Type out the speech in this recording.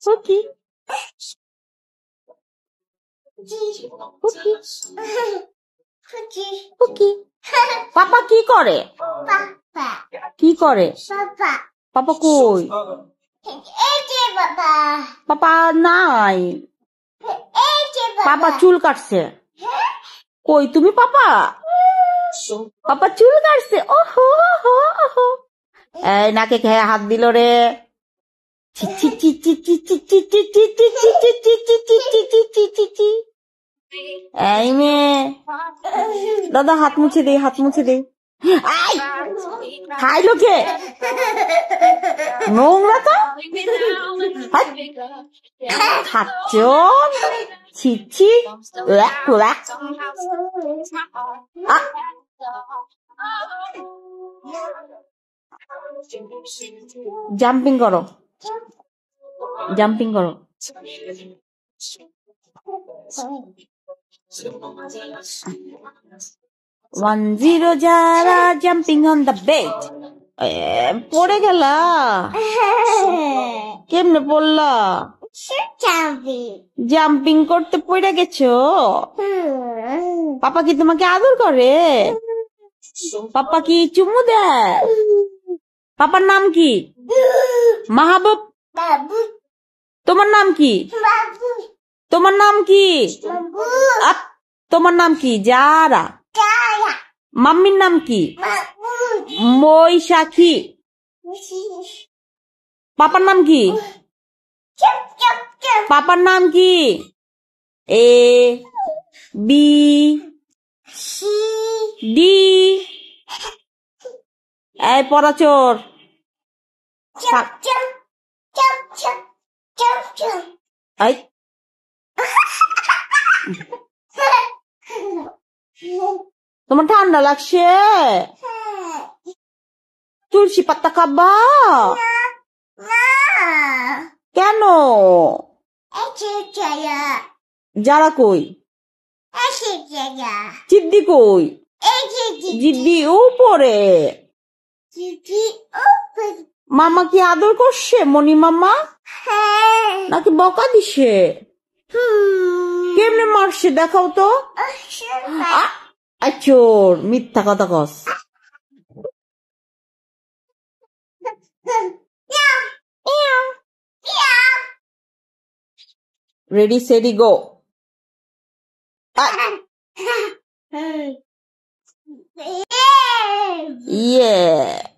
Cookie. Cookie. পাপা কি করে? কি করে? পাপা কই? পাপা নাই। পাপা চুল কাটছে। কই তুমি পাপা? পাপা চুল কাটছে। ওহো ওহো ওহো। এই নাকে খেয়ে হাত দিল রে। এই মেয়ে দাদা হাত মুছে দে হাত মুছে দে। খাইলো কে? নোংরা তো খাচ্ছ ছিচ্ছি। জাম্পিং করো জাম্পিং করো। 10 যারা জাম্পিং অন দ্য বেড। পড়ে গেলা? কেমনে পড়লা? জাম্পিং করতে পড়ে গেছো? পাপা কি তোমাকে আদর করে? পাপা কি চুমু দেয়? পাপার নাম কি? মাহবুব। তোমার নাম কি? তোমার নাম কি? তোমার নাম কি? যারা। মাম্মির নাম কি? মৈশাখী। পাপার নাম কি? পাপার নাম কি? A B D. এই পড়াচোর। তোমার ঠান্ডা লাগছে? তুলসী পাতা খাবা? কেন? যারা কই? জিদ্দি কই? জিদ্দি উপরে। মামা কি আদর করছে মনি মামা? নাকি বকা দিছে? কেমনে মারছে দেখাও তো। চোর মিথ্যা কথা কস। Ready, steady, go. Yeah.